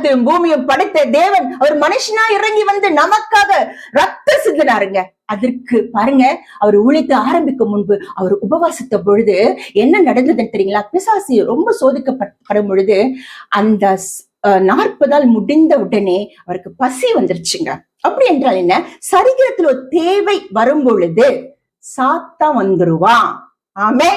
வானத்தையும் பூமியும் படைத்த தேவன் அவர் மனுஷனா இறங்கி வந்து நமக்காக ரத்த சிந்தினாருங்க. அதற்கு பாருங்க, அவர் ஊழியத்தை ஆரம்பிக்கும் முன்பு அவர் உபவாசித்த பொழுது என்ன நடந்ததுன்னு தெரியுங்களா? பிசாசு ரொம்ப சோதிக்கப்படும் பொழுது அந்த 40 நாள் முடிந்த உடனே அவருக்கு பசி வந்துருச்சுங்க. அப்படி என்றால் என்ன? சரீரத்தில் ஒரு தேவை வரும் பொழுது சாத்தான் வந்துருவான். ஆமே.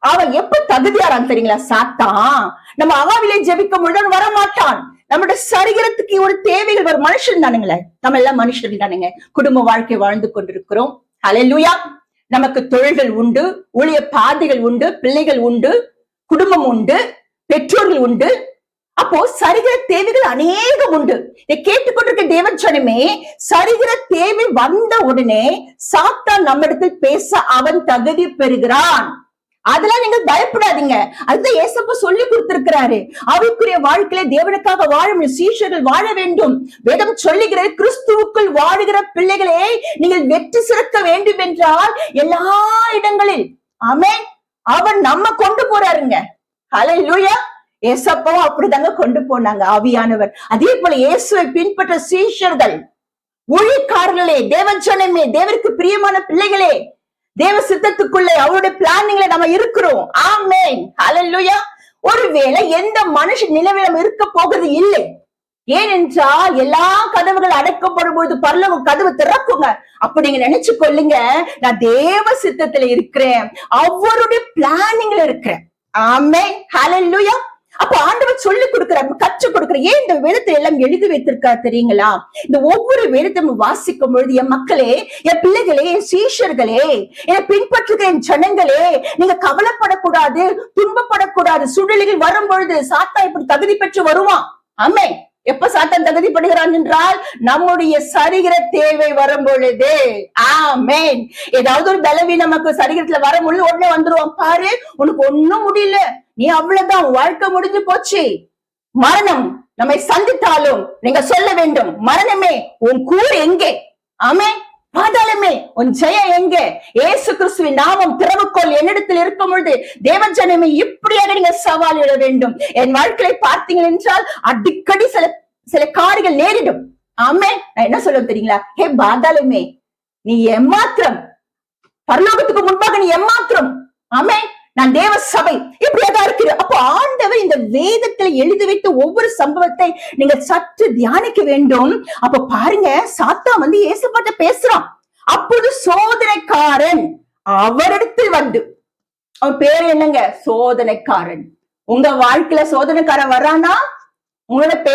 அவன் எப்ப தகுதியாரான் தெரியுங்களா? சாத்தான் நம்ம அவாவிலே ஜெபிக்கும் பொழுது வரமாட்டான். நம்முடைய சரீரத்துக்கு ஒரு தேவைகள் வரும். மனுஷன் தானுங்களே, நம்ம எல்லாம் மனுஷர்கள் தானுங்க. குடும்ப வாழ்க்கை வாழ்ந்து கொண்டிருக்கிறோம். ஹல்லேலூயா. நமக்கு தொழில்கள் உண்டு, ஊழிய பாதைகள் உண்டு, பிள்ளைகள் உண்டு, குடும்பம் உண்டு, பெற்றோர்கள் உண்டு. அப்போ சரீர தேவைகள் அநேகம் உண்டு. இதை கேட்டுக்கொண்டிருக்க தேவஜனமே, சரீர தேவை வந்த உடனே சாத்தான் நம்மிடத்தில் பேச அவன் தகுதி பெறுகிறான். அதெல்லாம் நீங்க பயப்படாதீங்க. அதுதான் ஏசப்பா சொல்லி கொடுத்திருக்கிறாரு. ஆவிக்குரிய வாழ்க்கையில தேவனுக்காக வாழும் சீஷர்கள் வாழ வேண்டும். வேதம் சொல்லுகிறது, கிறிஸ்துவுக்குள் வாழுகிற பிள்ளைகளே நீங்கள் வெற்றி சிறக்க வேண்டும் என்றால் எல்லா இடங்களில் ஆமென் அவன் நம்ம கொண்டு போறாருங்க. ஹல்லேலூயா. ஏசப்பாவும் அப்படிதாங்க கொண்டு போனாங்க ஆவியானவர். அதே போல இயேசுவை பின்பற்ற சீஷர்கள், ஊழியக்காரர்களே, தேவஜனமே, தேவருக்கு பிரியமான பிள்ளைகளே, தேவ சித்தத்துக்குள்ளே அவருடைய பிளானிங்ல நம்ம இருக்கிறோம். ஆமென். ஹல்லேலூயா. ஒருவேளை எந்த மனுஷ நிலவிலும் இருக்க போகிறது இல்லை. ஏனென்றால் எல்லா கதவுகள் அடைக்கப்படும் பொழுது பரலோக கதவு திறக்குங்க. அப்படி நீங்க நினைச்சு கொள்ளுங்க, நான் தேவ சித்தத்துல இருக்கிறேன், அவருடைய பிளானிங்ல இருக்கிறேன். ஆமென். ஹல்லேலூயா. அப்ப ஆண்டவர் சொல்லி கொடுக்கிறார், கற்றுக் கொடுக்கிற. ஏன் இந்த வேதத்தை எல்லாம் எழுதி வைத்திருக்காரு தெரியுங்களா? இந்த ஒவ்வொரு வேதத்தையும் வாசிக்கும் பொழுது, என் மக்களே, என் பிள்ளைகளே, என் சீஷர்களே, என்னை பின்பற்றுகிற என் ஜனங்களே, நீங்க கவலைப்படக்கூடாது, துன்பப்படக்கூடாது. சூழ்நிலைகள் வரும் பொழுது சாத்தான் இப்படி தகுதி பெற்று வருவான். ஆமென். எப்ப சாத்தான் தகுதிப்படுகிறான் என்றால் நம்முடைய சரீர தேவை வரும் பொழுது. ஆமென். ஏதாவது ஒரு பலவீனம் நமக்கு சரீரத்துல வரும் பொழுது உடனே வந்துருவான். பாரு, உனக்கு ஒண்ணும் முடியல, நீ அவ்வளவுதான், வாழ்க்கை முடிஞ்சு போச்சு. மரணம் நம்மை சந்தித்தாலும் நீங்க சொல்ல வேண்டும், மரணமே உன் கூறு எங்கே? ஆமென். பாதாளமே உன் ஜெயம் எங்கே? இயேசு கிறிஸ்துவின் நாமம் திறவுகோல் என்னிடத்தில் இருக்கும் பொழுது தேவஜனமே இப்படியாக நீங்க சவால் இட வேண்டும். என் வாழ்க்கையை பார்த்தீங்க என்றால் அடிக்கடி சில காரியங்கள் நேரிடும். ஆமென். நான் என்ன சொல்ல தெரியுங்களா? ஹே பாதாளமே, நீ எம்மாத்திரம், பரலோகத்துக்கு முன்பாக நீ எம்மாத்திரம். ஆமென். நான் தேவ சபை இப்படியாக இருக்கிற. அப்போ ஆண்டவர் இந்த வேதத்துல எழுதி வைத்த ஒவ்வொரு சம்பவத்தை நீங்க சற்று தியானிக்க வேண்டும். அப்ப பாருங்க, சாத்தான் வந்து இயேசுப்பாட்ட பேசுறான். அப்போது சோதனைக்காரன் அவரிடத்தில் வந்து, அவன் பேர் என்னங்க? சோதனைக்காரன். உங்க வாழ்க்கையில சோதனைக்காரன் வர்றானா? உங்களோட